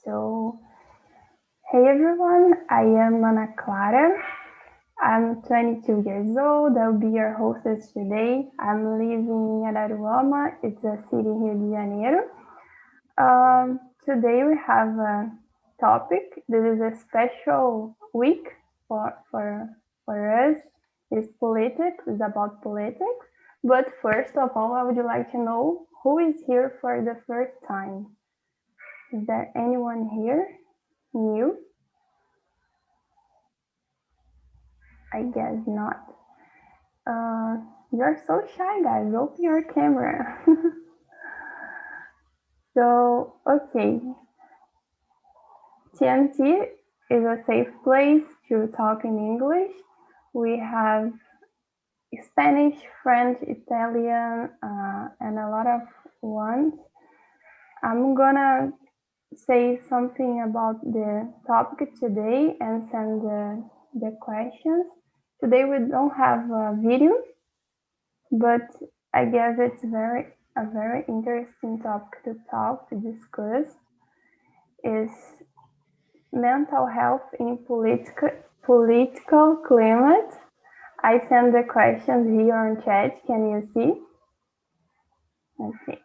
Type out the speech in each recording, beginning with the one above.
So, hey everyone, I am Ana Clara. I'm 22 years old. I'll be your hostess today. I'm living in Araruama. It's a city in Rio de Janeiro. Today we have a topic. This is a special week for us. It's politics. It's about politics. But first of all, I would like to know who is here for the first time. Is there anyone here new? I guess not. You're so shy, guys. Open your camera. So, okay. TNT is a safe place to talk in English. We have Spanish, French, Italian, and a lot of ones. I'm gonna say something about the topic today and send the questions. Today we don't have a video, but I guess it's a very interesting topic to discuss. Is mental health in political climate. I send the questions here on chat. Can you see? Okay.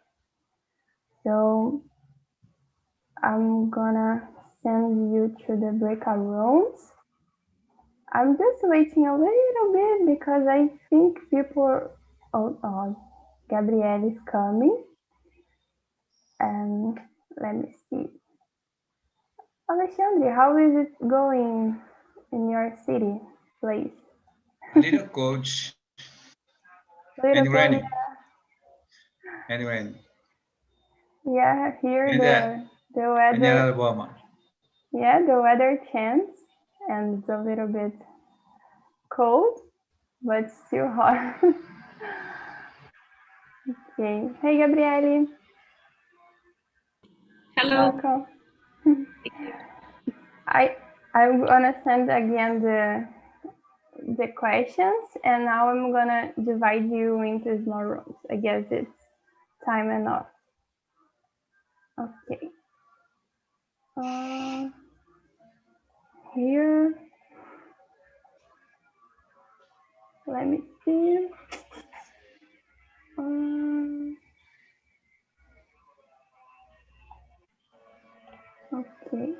So I'm gonna send you to the breakout rooms. I'm just waiting a little bit because I think people. Oh, Gabrielle is coming. And let me see. Alexandre, how is it going in your city, place? Little coach. Little and raining. cold. And raining. Yeah, here And the weather. Alabama. Yeah, the weather changes and it's a little bit cold, but still hot. Okay. Hey, Gabriele. Hello. Welcome. I'm gonna send again the questions, and now I'm gonna divide you into small rooms. I guess it's time enough. Okay. Here. Let me see. Okay.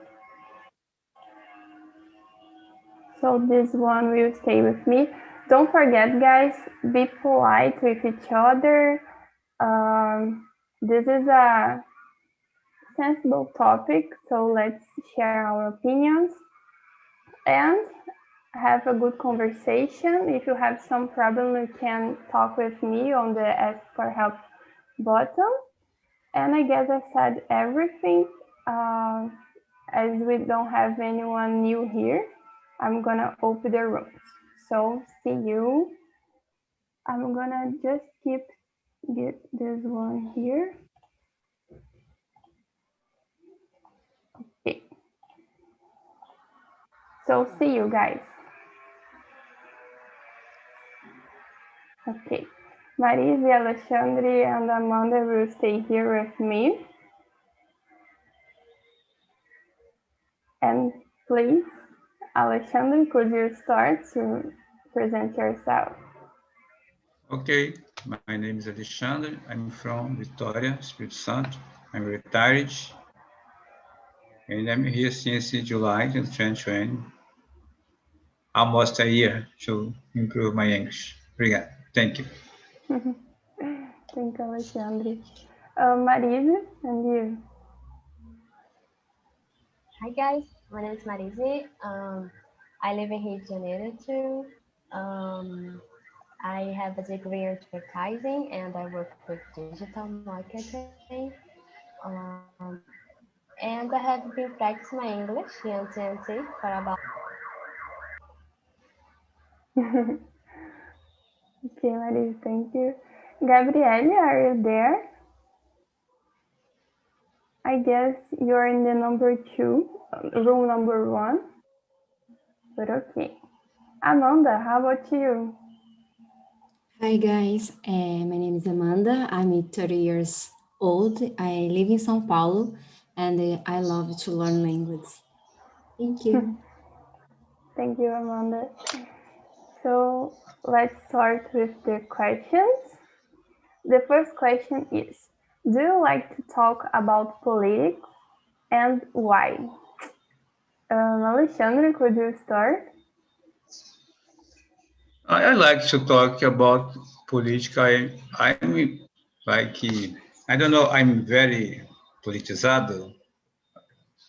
So this one will stay with me. Don't forget, guys, be polite with each other. This is a sensible topic, so let's share our opinions and have a good conversation. If you have some problem, you can talk with me on the Ask for Help button. And I guess I said everything. As we don't have anyone new here, I'm gonna open the rooms. So see you. I'm gonna just get this one here. Okay. So see you guys. Okay. Marise, Alexandre, and Amanda will stay here with me. And please, Alexandre, could you start to present yourself? Okay, my name is Alexandre. I'm from Vitória, Espírito Santo. I'm retired. And I'm here since July 2020. Almost a year to improve my English. Obrigado. Thank you. Thank you, Alexandre. Marise, and you? Hi guys, my name is Marise. I live in Rio de Janeiro too. I have a degree in advertising and I work with digital marketing. And I have been practicing my English in TNT for about. Okay, Marise, thank you. Gabrielle, are you there? I guess you're in the number 2, room number 1. But okay. Amanda, how about you? Hi guys, my name is Amanda. I'm 30 years old. I live in São Paulo and I love to learn language. Thank you. Thank you, Amanda. So let's start with the questions. The first question is, do you like to talk about politics and why? Alexandre, could you start? I like to talk about politics. I'm like, I don't know, I'm very politizado.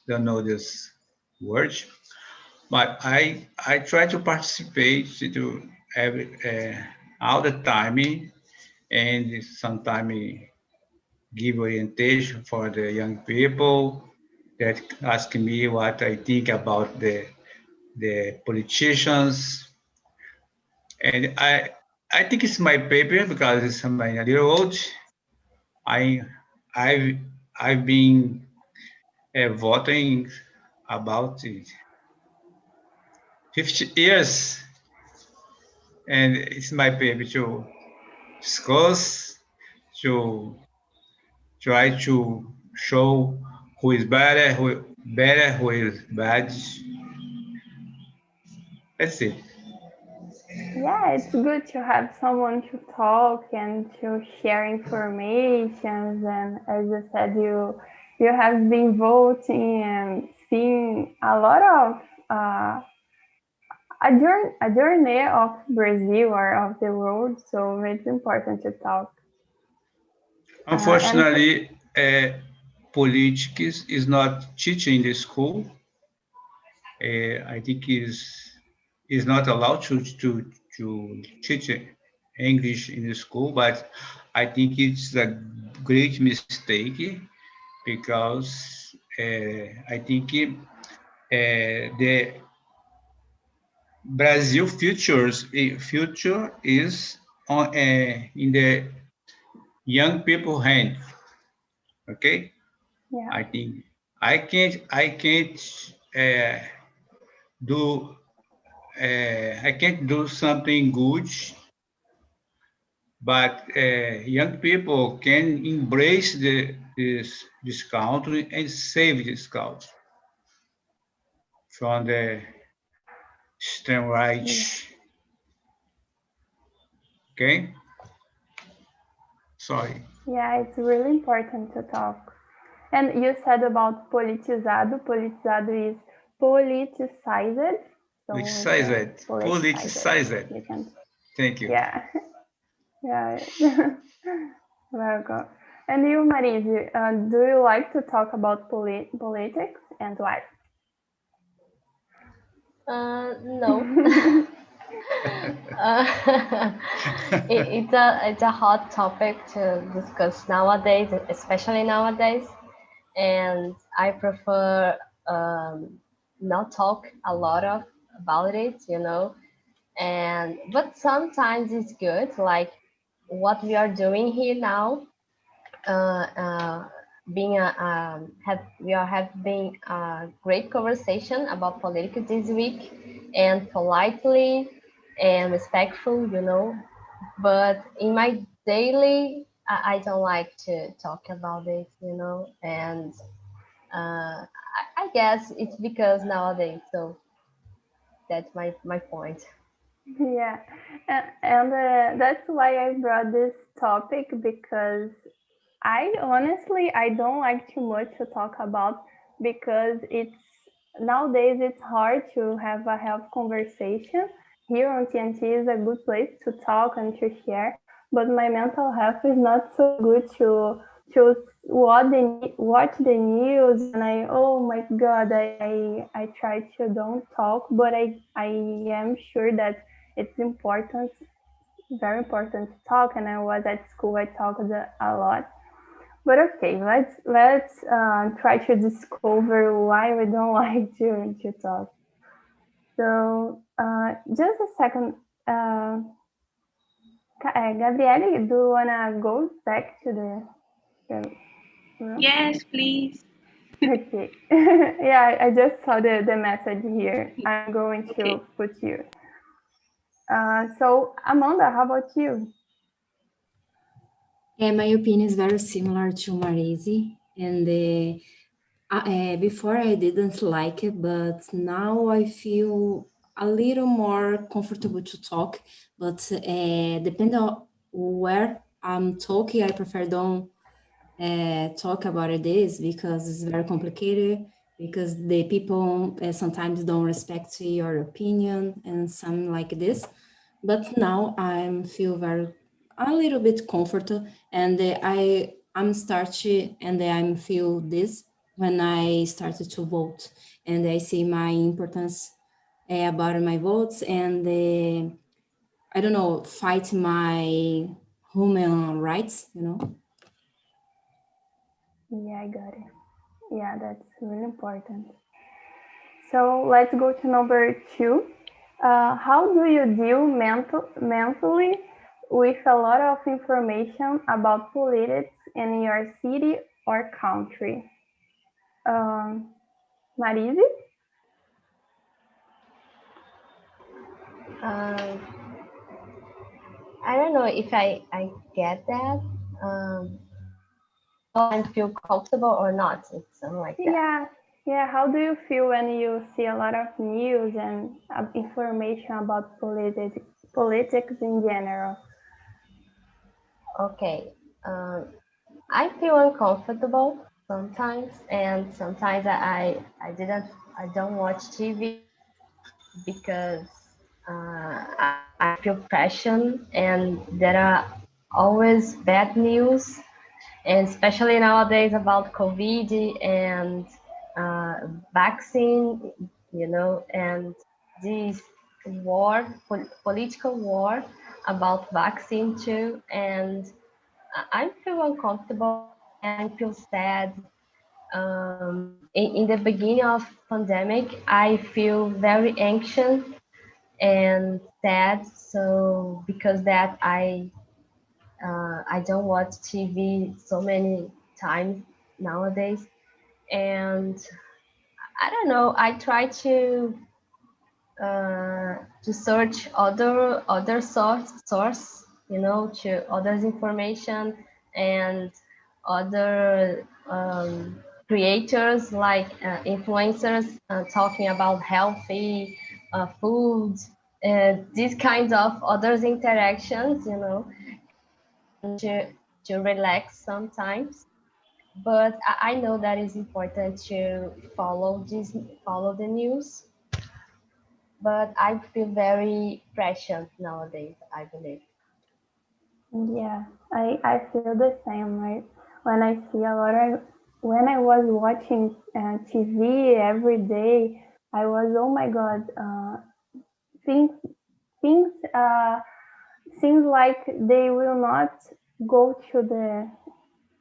Don't know this word, but I try to participate to every all the time, and sometimes give orientation for the young people that ask me what I think about the politicians. And I think it's my paper because it's my little old. I I've I've been voting about it 50 years, and it's my paper to discuss, to try to show who is better, who is bad. That's it. Yeah, it's good to have someone to talk and to share information. And as you said, you have been voting and seeing a lot of a journey of Brazil or of the world. So it's important to talk. Unfortunately, politics is not teaching in the school. I think is not allowed to teach English in the school, but I think it's a great mistake because I think the Brazil future is on in the young people hand. Okay, Yeah. I think I can't do I can't do something good, but young people can embrace this country and save this country from the extreme right. Okay, sorry. Yeah, it's really important to talk. And you said about politizado. Politizado is politicized. So Politicized. You can, Thank you. yeah, yeah. Very good. And you, Marise, do you like to talk about politics and why? No. It's a hot topic to discuss nowadays, especially nowadays, and I prefer not talk a lot about it, and but sometimes it's good, like what we are doing here now. Being we are having a great conversation about politics this week, and politely and respectful, but in my daily, I don't like to talk about it, and I guess it's because nowadays, so that's my point. Yeah, and that's why I brought this topic, because I don't like too much to talk about, because nowadays it's hard to have a health conversation. Here on TNT is a good place to talk and to share, but my mental health is not so good to watch the news, and oh my god, I try to don't talk, but I am sure that it's important, very important to talk. And I was at school, I talked a lot. But okay, let's try to discover why we don't like to talk. So just a second, Gabriele, do you wanna go back to the room? Yes, please. Okay. Yeah, I just saw the message here. I'm going to put you. So Amanda, how about you? Yeah, my opinion is very similar to Marise, and Before I didn't like it, but now I feel a little more comfortable to talk. But depending on where I'm talking, I prefer don't talk about this because it's very complicated. Because the people sometimes don't respect your opinion and something like this. But now I feel a little bit comfortable, and I'm starting and I feel this when I started to vote, and I see my importance about my votes, and I don't know, fight my human rights, you know. Yeah, I got it. Yeah, that's really important. So let's go to number 2. How do you deal mentally with a lot of information about politics in your city or country? Marise? I don't know if I get that. I feel comfortable or not. It's something like that. Yeah. How do you feel when you see a lot of news and information about politics in general? Okay. I feel uncomfortable sometimes, and sometimes I don't watch TV because I feel pressure, and there are always bad news, and especially nowadays about COVID and vaccine, and this political war about vaccine too, and I feel uncomfortable and I feel sad. In the beginning of pandemic, I feel very anxious and sad. So because that I don't watch TV so many times nowadays, and I don't know. I try to search other source, to others information and other creators like influencers talking about healthy food, these kinds of others interactions, to to relax sometimes. But I know that it's important to follow the news, but I feel very pressured nowadays, I believe. Yeah, I feel the same. Right? When I see a lot of, when I was watching TV every day, I was, oh my God, things things seems like they will not go to the,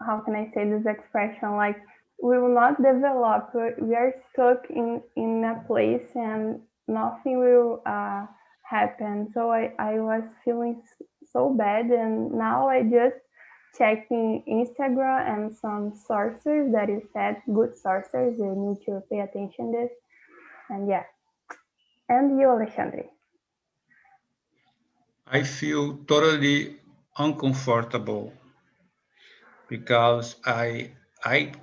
how can I say this expression, like we will not develop. We are stuck in a place and nothing will happen. So I was feeling so bad, and now I just checking Instagram and some sources that you said, good sources. You need to pay attention to this. And yeah. And you, Alexandre? I feel totally uncomfortable because I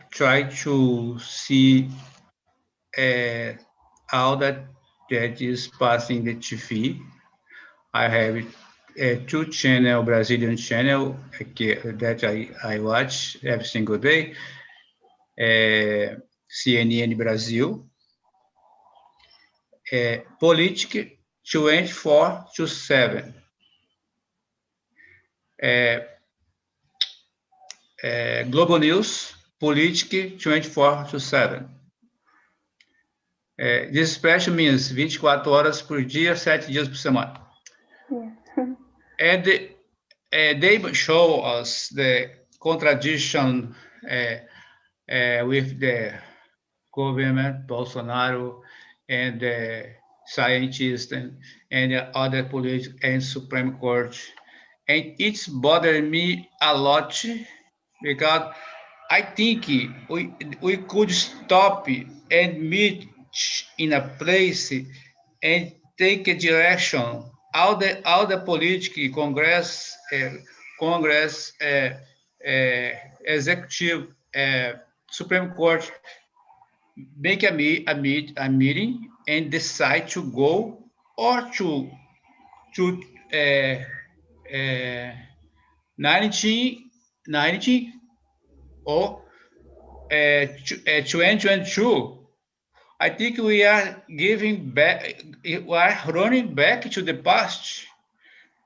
try to see all that is passing the TV. I have two channel, Brazilian channel that I watch every single day. CNN Brasil, Politic 24/7. Globo News, Politic 24/7. This expression means 24 horas por dia, 7 dias por semana. Yeah. And they show us the contradiction with the government, Bolsonaro, and the scientists and other politics and Supreme Court. And it's bothered me a lot because I think we could stop and meet in a place and take a direction. All the political Congress, executive, Supreme Court, make a meeting and decide to go or to 1990 or 2022. I think we are giving back, we are running back to the past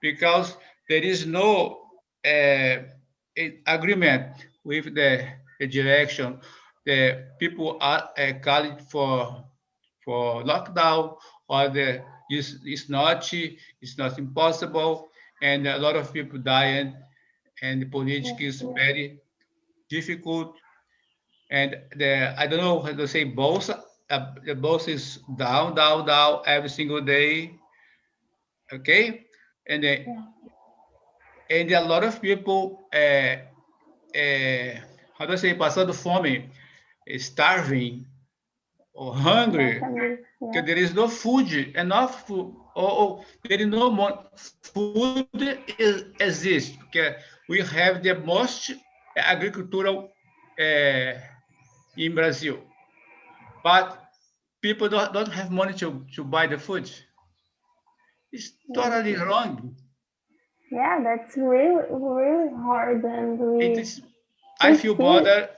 because there is no agreement with the direction. The people are calling for lockdown, or it's not impossible, and a lot of people dying, and the politics is very difficult. And I don't know how to say both. The both is down, down, down every single day. Okay, and and a lot of people, how do I say, passando fome, starving or hungry, because there is no food, enough food, or there is no more food exists, because we have the most agricultural in Brazil, but people don't have money to buy the food. It's totally wrong. Yeah, that's really, really hard, and I feel bothered.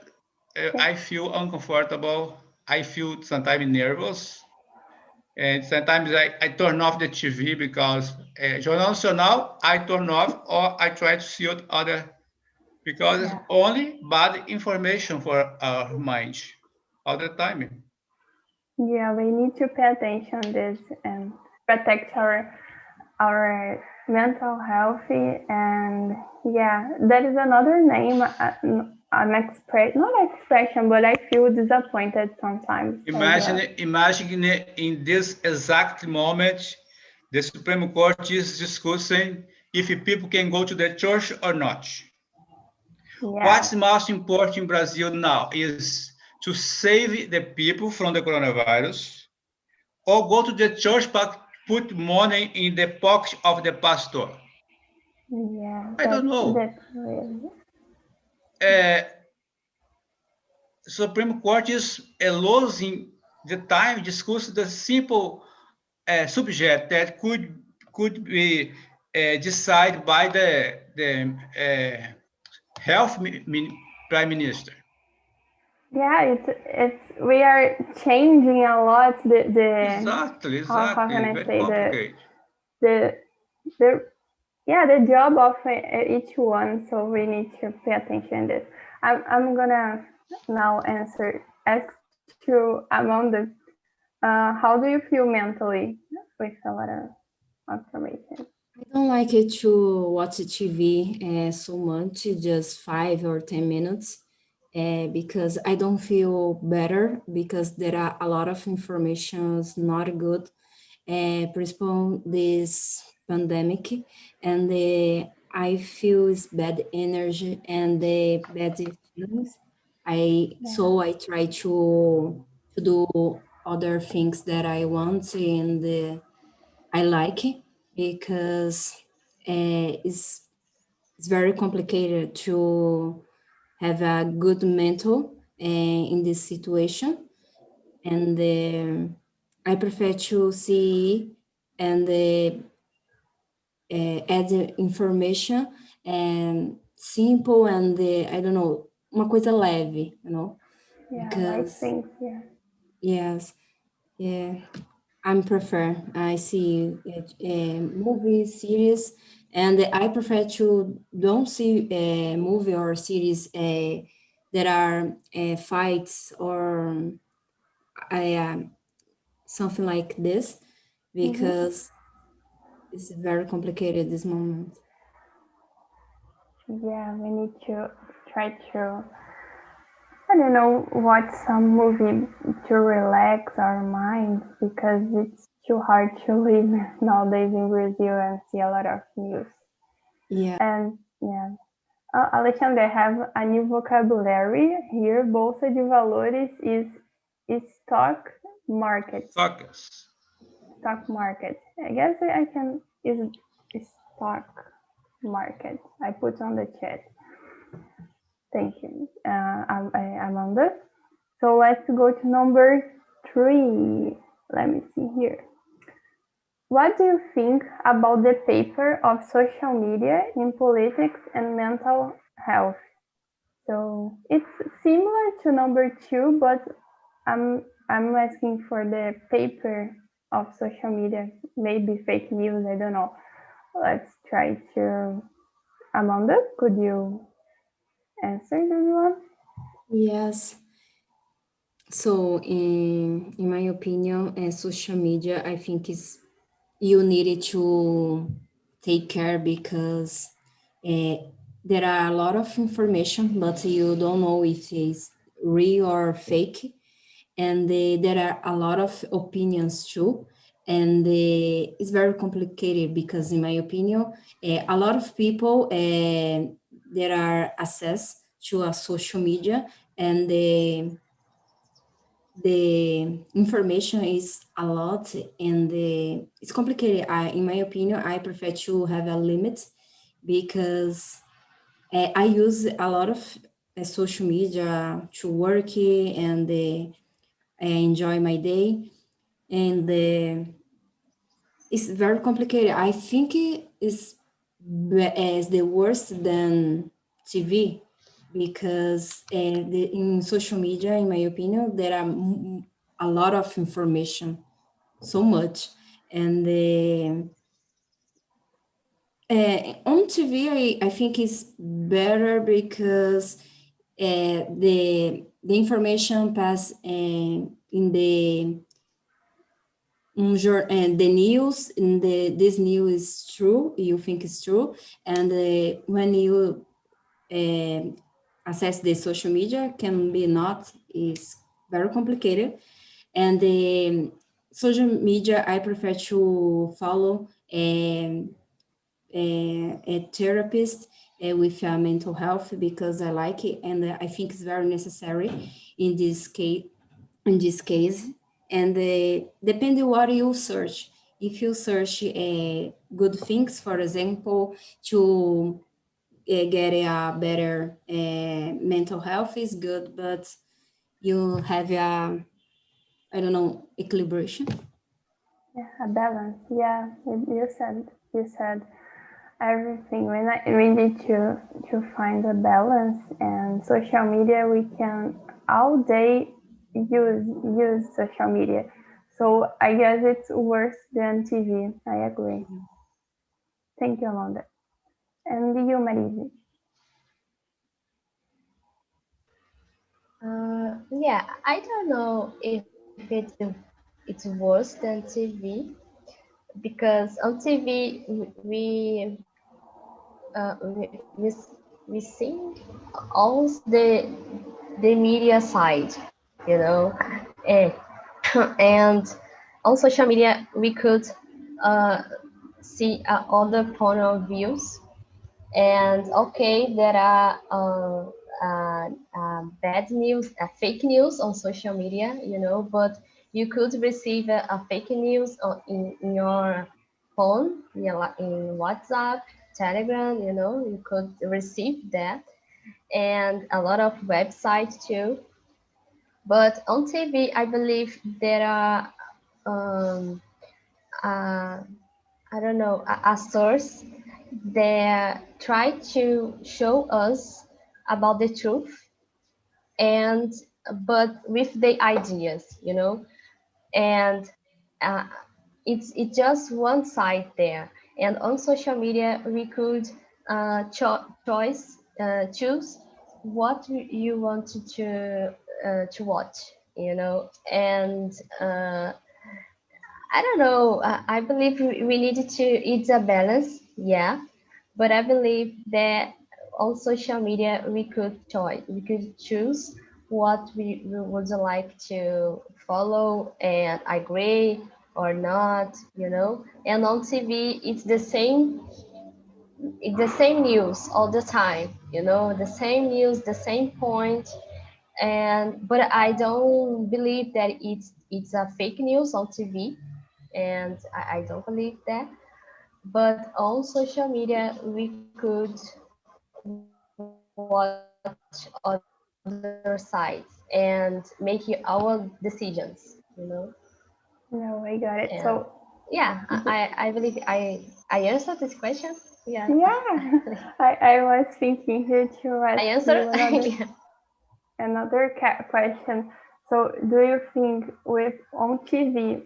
I feel uncomfortable. I feel sometimes nervous, and sometimes I turn off the TV because Jornal Nacional I turn off, or I try to see other, because it's only bad information for our mind all the time. Yeah, we need to pay attention to this and protect our mental health. And yeah, that is another name. Not expression, but I feel disappointed sometimes. Imagine in this exact moment, the Supreme Court is discussing if people can go to the church or not. Yeah. What's most important in Brazil now is to save the people from the coronavirus, or go to the church but put money in the pocket of the pastor. Yeah, I don't know. That's really... Supreme Court is losing the time to discuss the simple subject that could be decided by the health prime minister. Yeah, it's we are changing a lot. Exactly. How can I say the job of each one. So we need to pay attention to this. I'm gonna now ask you among the how do you feel mentally with a lot of information? I don't like it to watch TV so much, just 5 or 10 minutes, because I don't feel better, because there are a lot of informations not good, principal this pandemic, and I feel bad energy and the bad feelings. So I try to do other things that I want and I like, because it's very complicated to have a good mental in this situation, and I prefer to see and add information and simple and I don't know, uma coisa leve, you know, because yes, yeah. I prefer, I see movies, series, and I prefer to don't see a movie or series that are fights or something like this, because it's very complicated this moment. Yeah, we need to try to, I don't know, watch some movie to relax our minds, because it's too hard to live nowadays in Brazil and see a lot of news. Yeah. And yeah. Alexandre, I have a new vocabulary here. Bolsa de Valores is stock market. Stock market. I guess I can is stock market. I put on the chat. Thank you, Amanda. So let's go to number 3. Let me see here. What do you think about the paper of social media in politics and mental health? So it's similar to number 2, but I'm asking for the paper of social media, maybe fake news, I don't know. Let's try to, Amanda, could you answer this one? Yes. So in my opinion, social media, I think you needed to take care because there are a lot of information, but you don't know if it's real or fake. And there are a lot of opinions too. And it's very complicated because, in my opinion, a lot of people there are access to a social media, and the information is a lot, and it's complicated. In my opinion, I prefer to have a limit because I use a lot of social media to work and enjoy my day, and it's very complicated. I think it is as the worse than TV because in social media, in my opinion, there are a lot of information, so much, and on TV, I think it's better because the information pass in the and the news, and this news is true, you think it's true, and when you access the social media can be not, is very complicated. And the social media, I prefer to follow a therapist with mental health because I like it, and I think it's very necessary in this case. In this case, and depending what you search. If you search good things, for example, to get a better mental health is good, but you have a, I don't know, equilibration. Yeah, a balance. Yeah, you said everything. We need to find a balance, and social media, we can all day use social media. So I guess it's worse than TV. I agree. Thank you, Amanda. And you, Marise? Yeah, I don't know if it's worse than TV because on TV uh, we, we, we see all the media side, you know, and, and on social media we could uh, see other point of views. And okay, there are bad news, fake news on social media, you know, but you could receive a fake news in your phone, in WhatsApp, Telegram, you know, you could receive that, and a lot of websites too. But on TV, I believe there are, uh, I don't know, a source that try to show us about the truth, and but with the ideas, you know, and uh, it's just one side there. And on social media we could choose what you wanted to watch, you know. And I don't know, I believe we needed to, it's a balance, yeah, but I believe that on social media we could choose what we would like to follow and agree or not, you know. And on TV it's the same news all the time, you know, the same news, the same point. And but I don't believe that it's a fake news on TV, and I don't believe that. But on social media, we could watch other sides, and and make our decisions, you know. No, I got it. And So yeah, I believe I answered this question. Yeah. yeah, I was thinking here to I ask answered. you another Yeah. another question. So, do you think with on TV,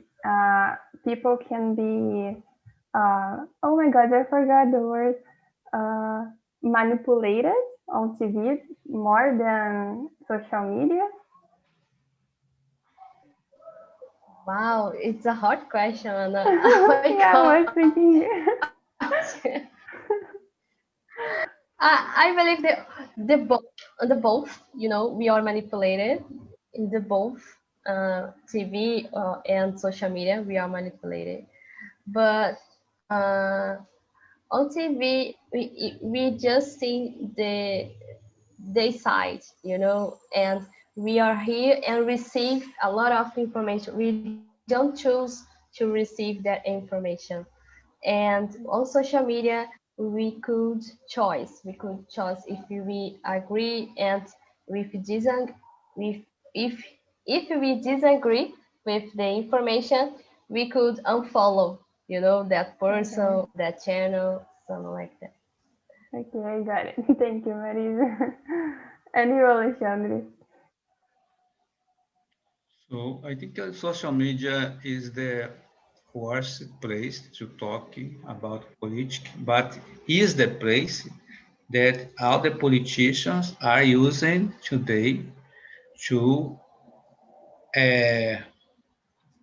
people can be, oh my God, I forgot the word, manipulated on TV more than social media? Wow, it's a hard question, Anna. Oh my Yeah, I was God. thinking. I believe the both, you know, we are manipulated in the both TV and social media. We are manipulated, but on TV we just see the side, you know, and we are here and receive a lot of information. We don't choose to receive that information. And on social media we could choose if we agree, and if we disagree, if if we disagree with the information, we could unfollow, you know, that person, Okay. that channel, something like that. Okay, I got it. Thank you, Marisa. And you, Alexandre? So I think social media is the worst place to talk about politics, but is the place that all the politicians are using today to,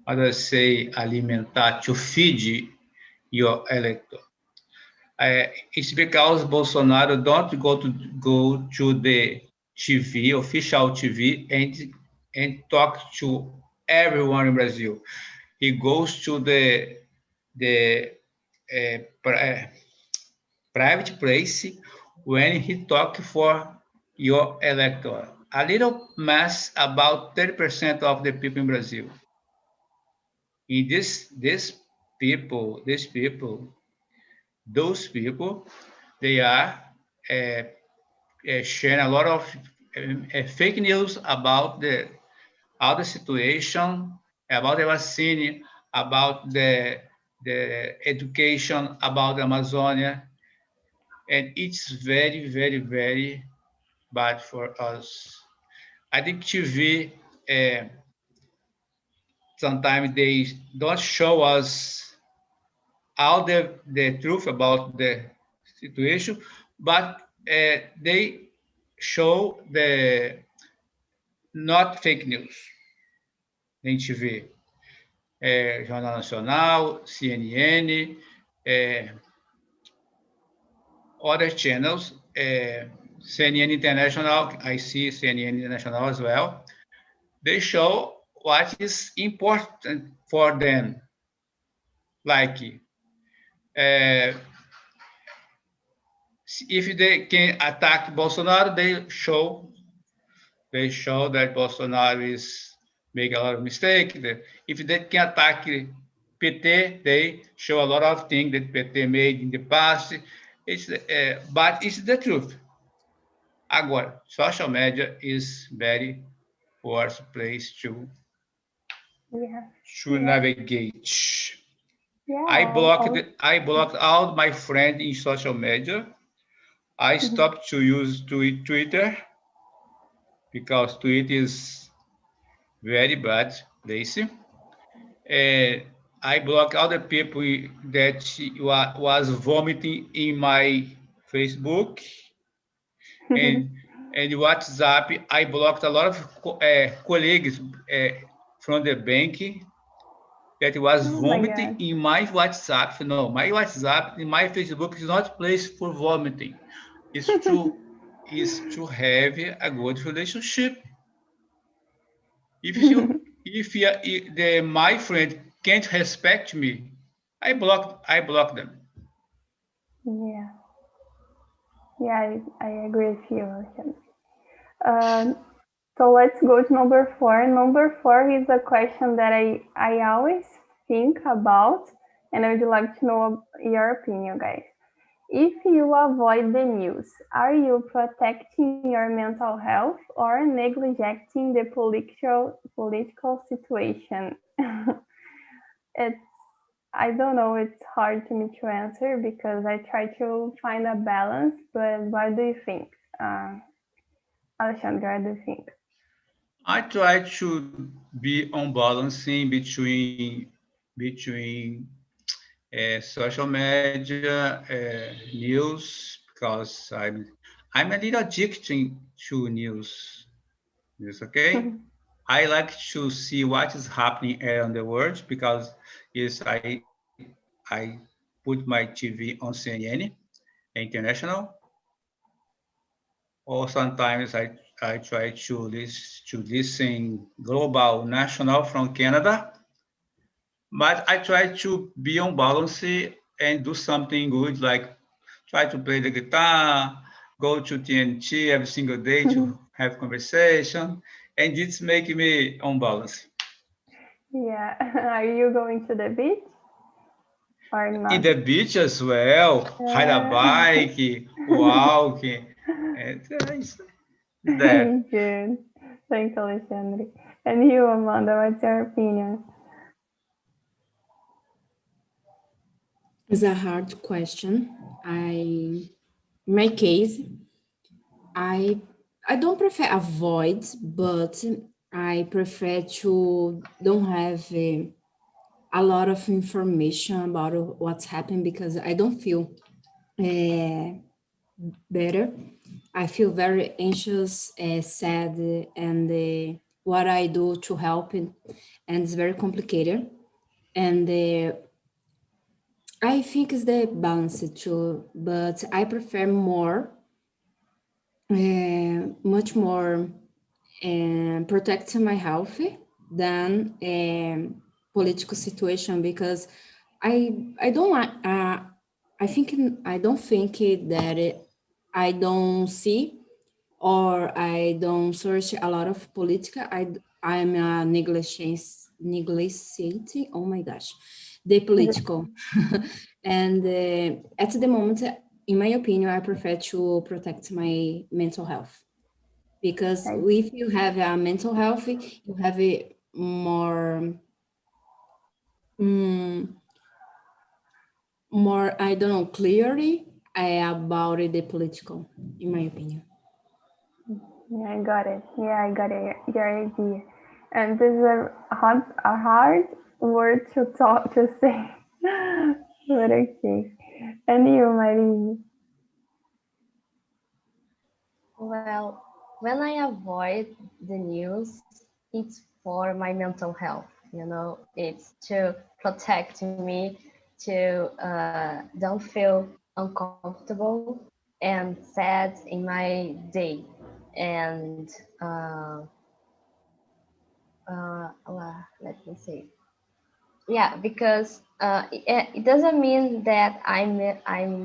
how do I say, alimentar, to feed your elector. It's because Bolsonaro don't go to the TV, official TV, and talk to everyone in Brazil. He goes to the private place when he talk for your elector. A little mess about 30% of the people in Brazil. In those people, they are uh, sharing a lot of fake news about the all the situation, about the vaccine, about the education, about Amazonia, and it's very, very, very bad for us. I think TV sometimes they don't show us all the truth about the situation, but they show the not fake news em TV. Jornal Nacional, CNN, other channels, CNN International, I see CNN International as well. They show what is important for them. Like, if they can attack Bolsonaro, they show that Bolsonaro is making a lot of mistakes. If they can attack PT, they show a lot of things that PT made in the past. But it's the truth. Agora, social media is very worst place Yeah. to Yeah. navigate. Yeah. I blocked all my friends in social media. I stopped to use Twitter because Twitter is very bad place. I blocked all the people that was vomiting in my Facebook and WhatsApp. I blocked a lot of colleagues from the bank that was Oh my vomiting God. in my WhatsApp. No, my WhatsApp, in my Facebook is not place for vomiting. It's to have a good relationship. If my friend can't respect me, I block them. Yeah. Yeah, I agree with you, Alexandre. Um, so let's go to number 4. Number 4 is a question that I always think about, and I would like to know your opinion, guys. If you avoid the news, are you protecting your mental health or neglecting the political situation? It's, I don't know, it's hard to me to answer because I try to find a balance, but what do you think? Alexandra, what do you think? I try to be on balancing between social media, news, because I'm a little addicted to news. Is okay? I like to see what is happening around the world because is I put my TV on CNN international, or sometimes I try to listen global national from Canada, but I try to be on balance and do something good, like try to play the guitar, go to TNT every single day to have conversation, and it's making me on balance. Yeah, are you going to the beach or In not? the beach as well, ride a bike, walking, and it's there. Good. Thanks, Alexandre. And you, Amanda, what's your opinion? It's a hard question. In my case, I I don't prefer avoid, but I prefer to don't have a lot of information about what's happened because I don't feel better. I feel very anxious, sad, and what I do to help it, and it's very complicated. And I think it's the balance too, but I prefer more, much more protecting my health than political situation because I don't like I don't think that I don't see or I don't search a lot of political. I'm a negotiating. Oh my gosh, the political, and at the moment, in my opinion, I prefer to protect my mental health because Right. if you have a mental health, you have a more, mm, more I don't know clearly about the political, in my opinion. Yeah, I got it. Yeah, I got it, your idea. And this is a hard word to talk to say. But okay. And you, Marie? Well, when I avoid the news, it's for my mental health. It's to protect me, to don't feel uncomfortable and sad in my day. And let me see. Yeah, because it doesn't mean that I'm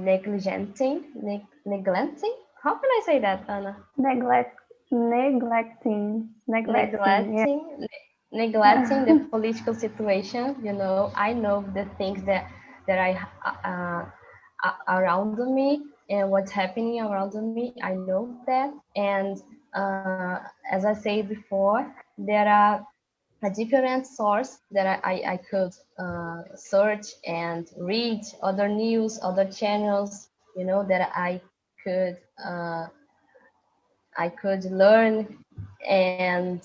neglecting. How can I say that, Anna? Neglecting. Yeah. Neglecting the political situation. I know the things that I around me and what's happening around me. I know that, and as I said before, there are a different source that I could search and read other news, other channels, that could uh, I could learn, and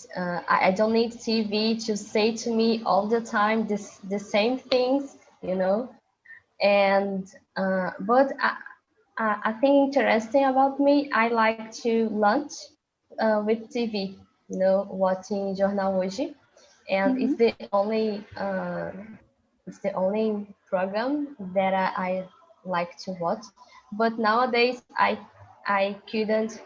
I don't need TV to say to me all the time the same things, And but I think interesting about me, I like to lunch with TV, watching Jornal Hoje, and Mhm. it's the only program that I like to watch. But nowadays I couldn't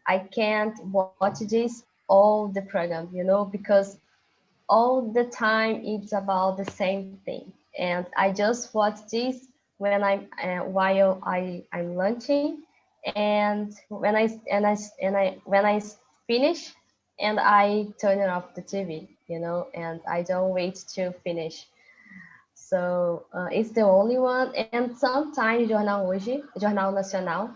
I can't watch this all the program, because all the time it's about the same thing, and I just watch this when I'm while I'm lunching, and when I finish, and I turn it off the TV, and I don't wait to finish. So it's the only one. And sometimes Jornal Hoje, Jornal Nacional,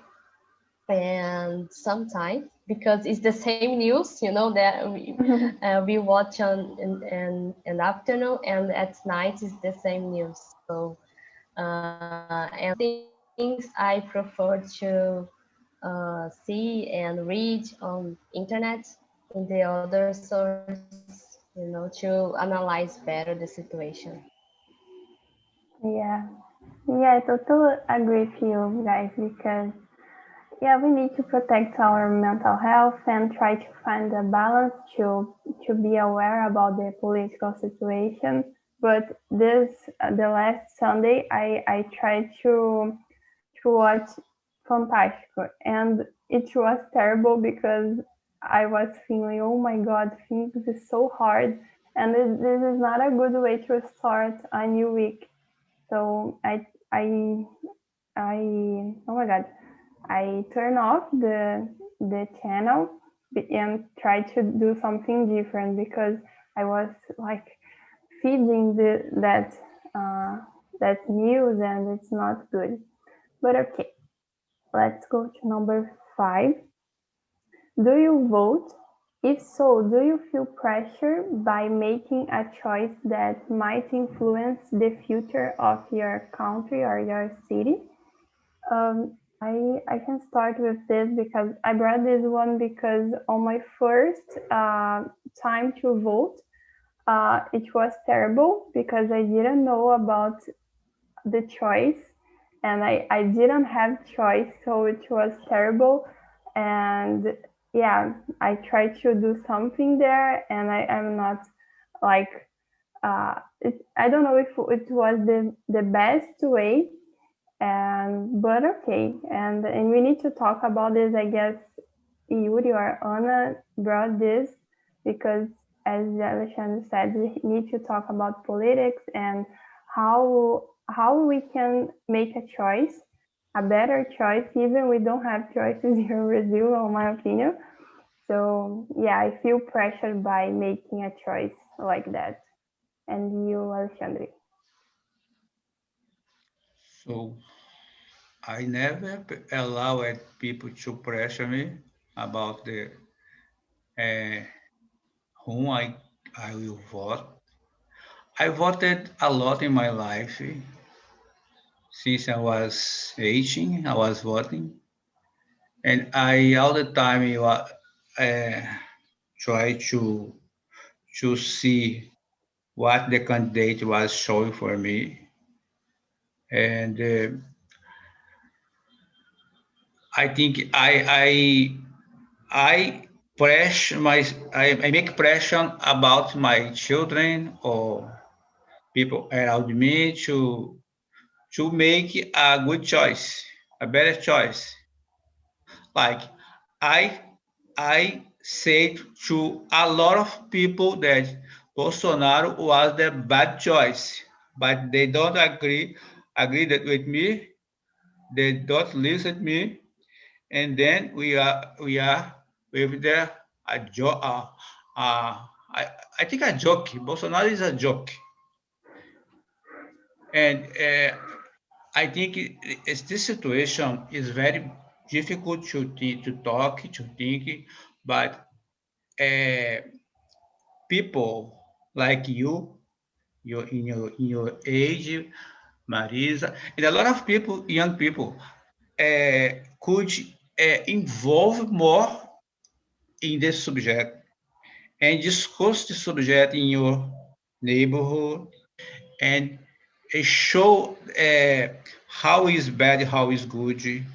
and sometimes because it's the same news, you know, that we watch on in afternoon, and at night is the same news. So and things I prefer to see and read on internet in the other source, you know, to analyze better the situation. Yeah, I totally agree with you guys, because yeah, we need to protect our mental health and try to find a balance to be aware about the political situation. But the last Sunday, I tried to watch Fantástico, and it was terrible because I was feeling, oh my God, things is so hard, and this is not a good way to start a new week. So oh my God, I turn off the channel and try to do something different, because I was like feeding that news, and it's not good. But okay, let's go to number 5. Do you vote? If so, do you feel pressure by making a choice that might influence the future of your country or your city? I can start with this because I brought this one because on my first time to vote, it was terrible because I didn't know about the choice, and I didn't have choice, so it was terrible. And yeah, I tried to do something there, and I am not like I don't know if it was the best way, and but okay, and we need to talk about this. I guess Yuri or Anna brought this because, as Alexandre said, we need to talk about politics and how we can make a choice, a better choice, even we don't have choices here in Brazil, in my opinion. So yeah, I feel pressured by making a choice like that. And you, Alexandre? So I never allowed people to pressure me about the whom I will vote. I voted a lot in my life. Since I was 18, I was voting, and I all the time uh, try to see what the candidate was showing for me, and I think I pressure I make pressure about my children or people around me to make a good choice, a better choice. Like I I said to a lot of people that Bolsonaro was the bad choice, but they don't agree that with me. They don't listen to me, and then we are with the a joke. I think a joke. Bolsonaro is a joke, and I think this situation is very difficult to talk, to think, but uh, people like you in your age, Marisa, and a lot of people, young people, could involve more in this subject and discuss the subject in your neighborhood and show how is bad, how is good,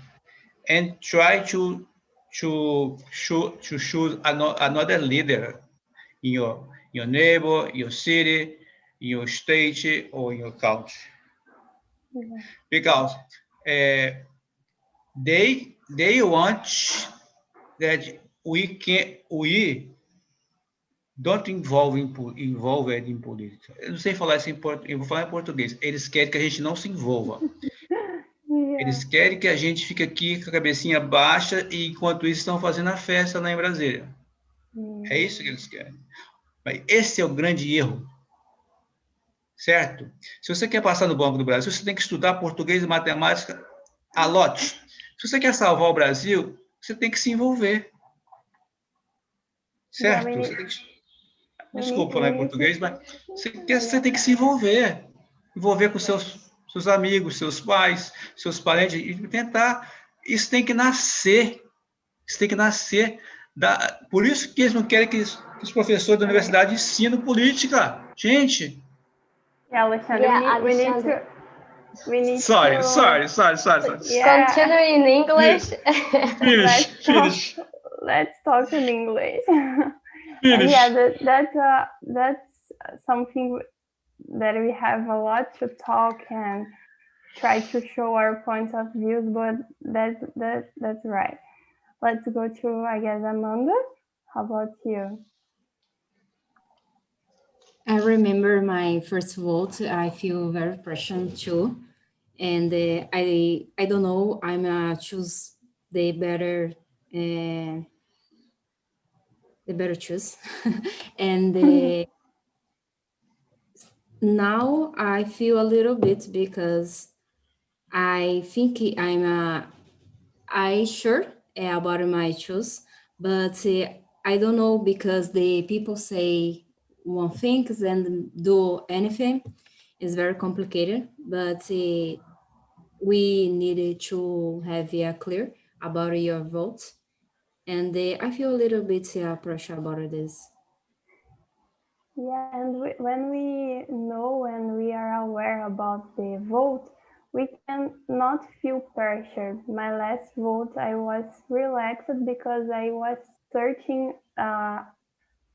and try to choose another leader in your neighbor, your city, your state, or your country, Yeah. because they want that we don't involved em política. Eu não sei falar isso eu vou falar em português. Eles querem que a gente não se envolva. Yeah. Eles querem que a gente fique aqui com a cabecinha baixa e enquanto isso estão fazendo a festa lá em Brasília. É isso que eles querem. Mas esse é o grande erro. certo? Se você quer passar no Banco do Brasil, você tem que estudar português e matemática a lote. Se você quer salvar o Brasil, você tem que se envolver, certo? Yeah, Você tem que... Desculpa falar em português, mas você tem que se envolver com seus amigos, seus pais, seus parentes, e tentar. Isso tem que nascer. Isso tem que nascer. Por isso que eles não querem que os professores da universidade ensinem política. Gente. Yeah, Alexandre, Yeah, we need Sorry. Yeah. Continue in English. Finish. Let's talk in English. Finish. And yeah, that's something that we have a lot to talk and try to show our points of views, but that's right. Let's go to, I guess, Amanda. How about you? I remember my first vote. I feel very passionate too, and I don't know. I'm choose the better choose, and now I feel a little bit because I think I sure about my choice, but I don't know because the people say one thing and do anything is very complicated, but we needed to have clear about your vote. And I feel a little bit pressure about this. Yeah, and when we know and we are aware about the vote, we can not feel pressured. My last vote, I was relaxed because I was searching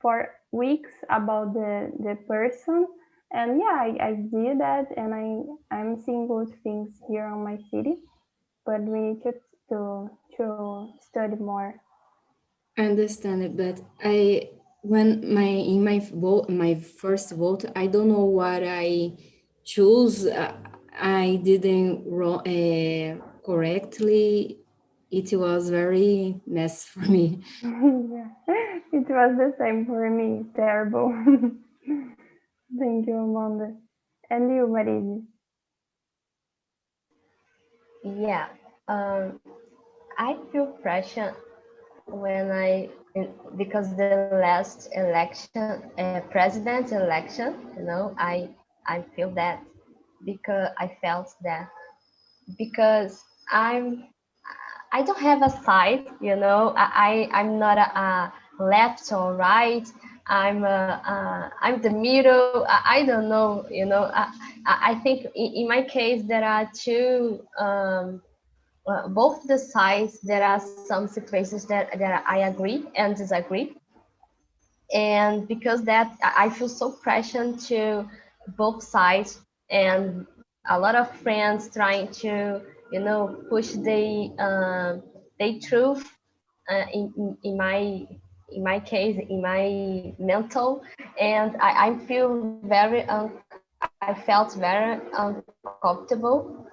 for weeks about the person. And yeah, I did that, and I'm seeing good things here on my city, but we need to study more. I understand it, but when my first vote, I don't know what I choose. I didn't correctly. It was very mess for me. Yeah, it was the same for me. Terrible. Thank you, Amanda. And you, Marise? Yeah, I feel pressure when because the last election, president election, I feel that because I felt that because I don't have a side, I'm not a left or right. I'm the middle. I don't know, I think in my case there are two both the sides. There are some situations that I agree and disagree, and because that I feel so pressured to both sides, and a lot of friends trying to push the truth in my case, in my mental, and I felt very uncomfortable,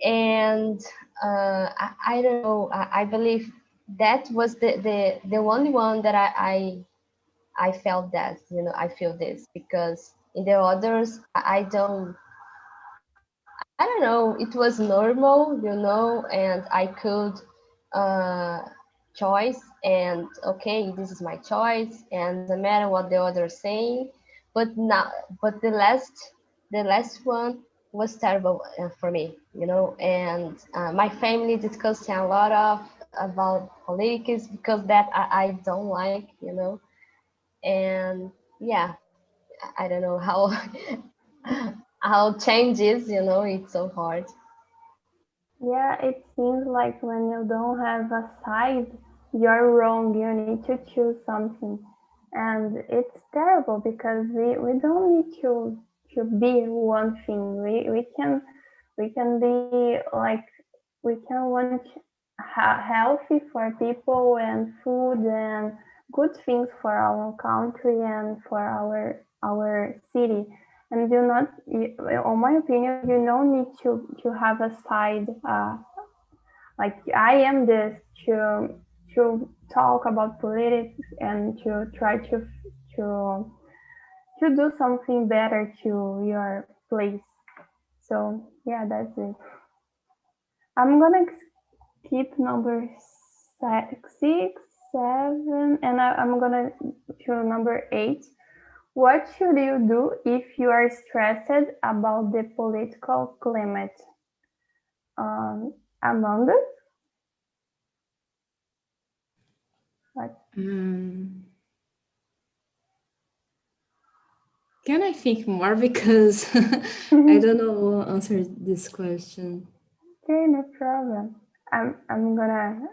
and I don't know. I believe that was the only one that I felt that I feel this, because in the others I don't know. It was normal, and I could choice, and okay, this is my choice, and doesn't matter what the others saying. But now, but the last one was terrible for me, and my family discussing a lot about politics, because that I don't like, and yeah, I don't know how how changes, it's so hard. Yeah, it seems like when you don't have a side, you're wrong. You need to choose something. And it's terrible because we don't need to be one thing. We can be like, we can want healthy for people and food and good things for our country and for our city. And do not, on my opinion, you don't need to have a side, like I am this, to talk about politics and to try to to do something better to your place. So yeah, that's it. I'm gonna keep number 6, 7, and I'm gonna choose number 8. What should you do if you are stressed about the political climate? Amanda? Can I think more, because I don't know who answer this question. Okay, no problem. I'm gonna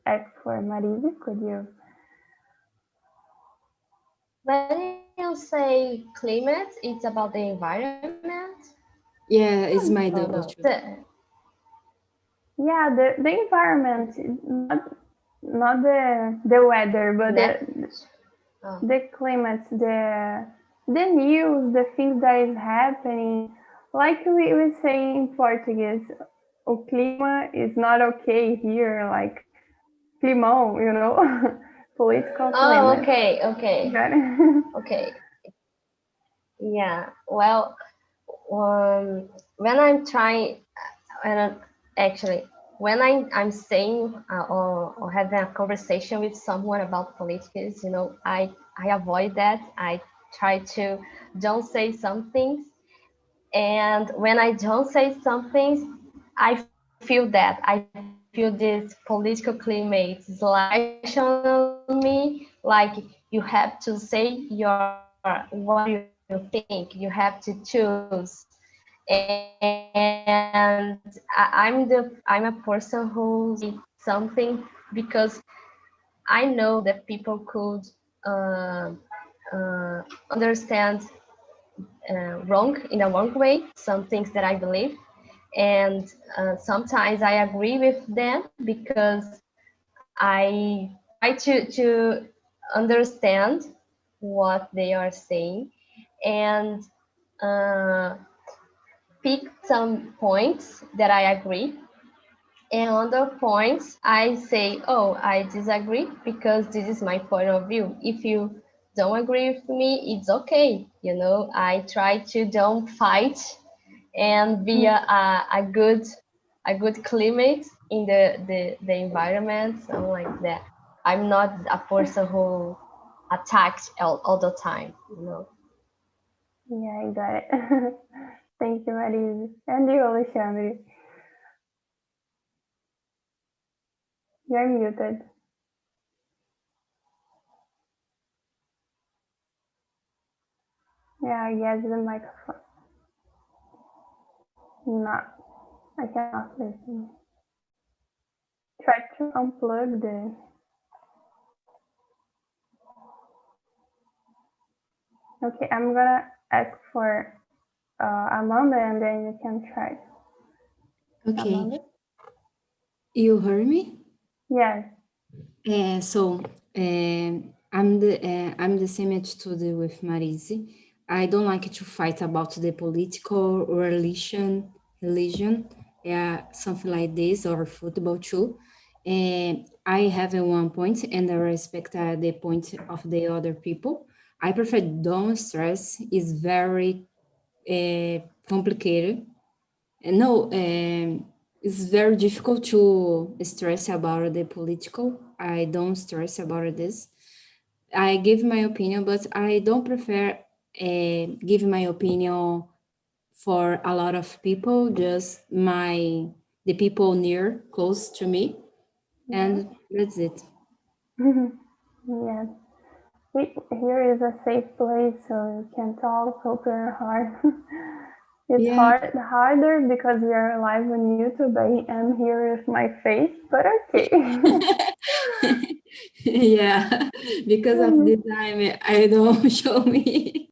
ask for Marisa. Could you? When you say climate, it's about the environment? Yeah, it's my Oh, double no. choice. Yeah, the environment, not the weather, but the climate, the news, the things that is happening. Like we say in Portuguese, o clima is not okay here, like climão, you know, political climate. Oh, okay, okay. Got it? Okay. Yeah, well, when I'm trying, actually, when I'm saying or having a conversation with someone about politics, I avoid that. I try to don't say some things. And when I don't say some things, I feel that. I feel this political climate slide on me, like you have to say what you think, you have to choose. And I'm a person who say something because I know that people could understand wrong in a wrong way some things that I believe, and sometimes I agree with them because I try to understand what they are saying and pick some points that I agree, and other points I say, oh, I disagree because this is my point of view. If you don't agree with me, it's okay. I try to don't fight and be a good climate in the environment, something like that. I'm not a person who attacks all the time. Yeah, I got it. Thank you, Marisa. And you, Alexandre. You're muted. Yeah, I guess the microphone. Not. I cannot listen. Try to unplug the. Okay, I'm gonna ask for Amanda, and then you can try. Okay. Amanda? You heard me? Yes. I'm the same attitude with Marise. I don't like to fight about the political religion, something like this, or football too. And I have one point, and I respect the point of the other people. I prefer don't stress. It's very complicated. No, it's very difficult to stress about the political. I don't stress about this. I give my opinion, but I don't prefer give my opinion for a lot of people, just the people near, close to me, and that's it. Yes. Here is a safe place, so you can talk open heart. It's harder because we are live on YouTube. I am here with my face, but okay. Yeah, because of the time, I don't show me.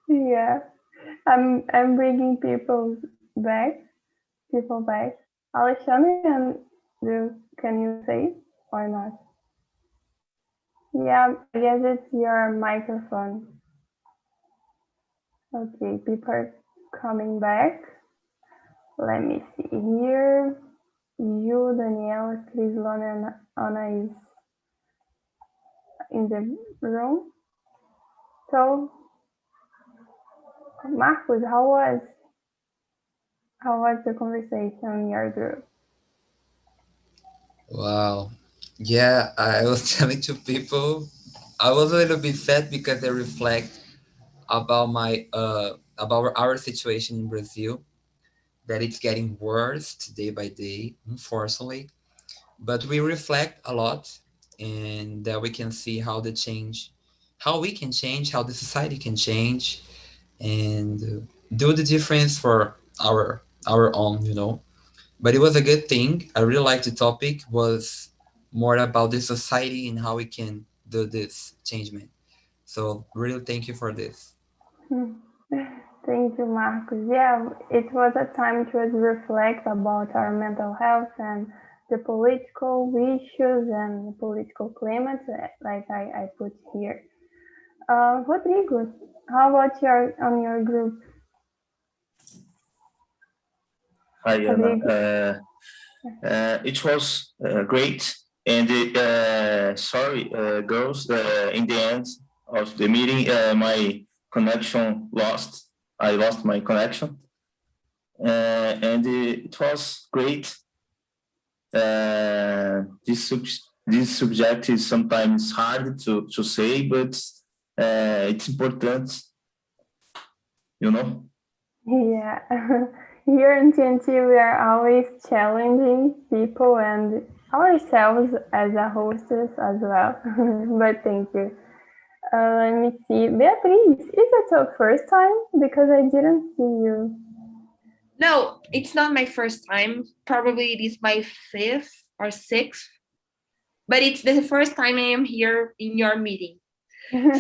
Yeah, I'm bringing people back. Alexandre, can you say or not? Yeah, I guess it's your microphone. Okay, people are coming back. Let me see here. You, Daniela, Crislon, and Anna is in the room. So, Marcos, how was the conversation in your group? Wow. Yeah, I was telling to people, I was a little bit sad because I reflect about about our situation in Brazil, that it's getting worse day by day, unfortunately. But we reflect a lot, and that we can see how we can change, how the society can change, and do the difference for our own, you know. But it was a good thing. I really liked the topic. Was more about the society and how we can do this changement. So really thank you for this. Thank you, Marcos. Yeah, it was a time to reflect about our mental health and the political issues and the political climate, like I put here. Rodrigo, how about your group? Hi, Anna. Rodrigo? It was great. And sorry, girls, in the end of the meeting, my connection lost. I lost my connection. And it was great. This subject is sometimes hard to say, but it's important, you know? Yeah. Here in TNT, we are always challenging people and ourselves as a hostess as well. But thank you. Let me see. Beatriz, is it your first time? Because I didn't see you. No, it's not my first time. Probably it is my 5th or 6th. But it's the first time I am here in your meeting.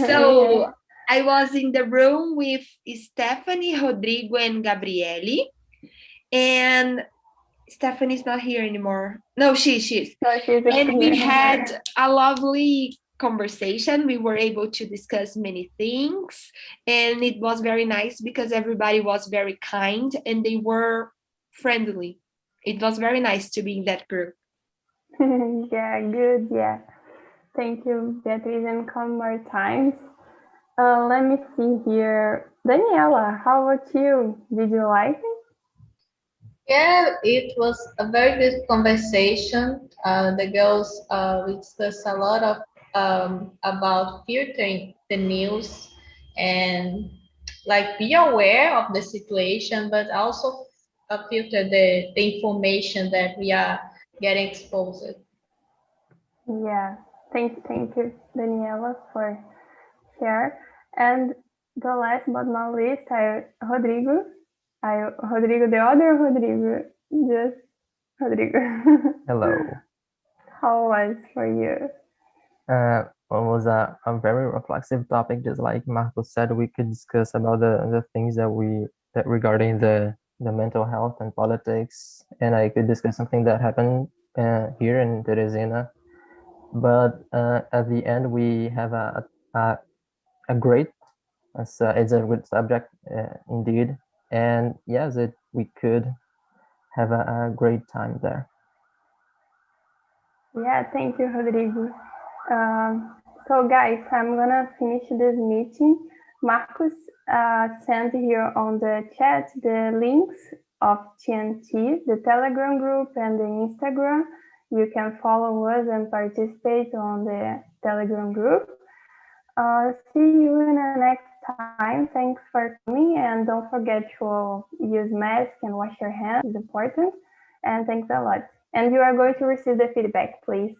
So Yeah. I was in the room with Stephanie, Rodrigo, and Gabriele. And Stephanie's not here anymore. No, she is. So she's And we here. had a lovely conversation. We were able to discuss many things. And it was very nice because everybody was very kind and they were friendly. It was very nice to be in that group. Yeah, good. Yeah. Thank you, Beatriz, and come more times. Let me see here. Daniela, how about you? Did you like it? Yeah, it was a very good conversation. The girls we discussed a lot of about filtering the news and like be aware of the situation, but also filter the information that we are getting exposed. Yeah. Thank you, Daniela, for share. And the last but not least, Rodrigo, the other Rodrigo, just Rodrigo. Hello. How was for you? It was a very reflexive topic, just like Marco said. We could discuss about the things that regarding the mental health and politics, and I could discuss something that happened here in Teresina. But at the end, we have a great. It's a good subject indeed, and yes, we could have a great time there. Yeah, thank you, Rodrigo. So guys, I'm gonna finish this meeting. Marcos sent here on the chat the links of TNT, the Telegram group and the Instagram. You can follow us and participate on the Telegram group. See you in the next time. Thanks for coming, and don't forget to use mask and wash your hands. It's important. And thanks a lot. And you are going to receive the feedback. Please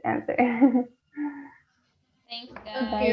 answer. Thanks, Bye. guys.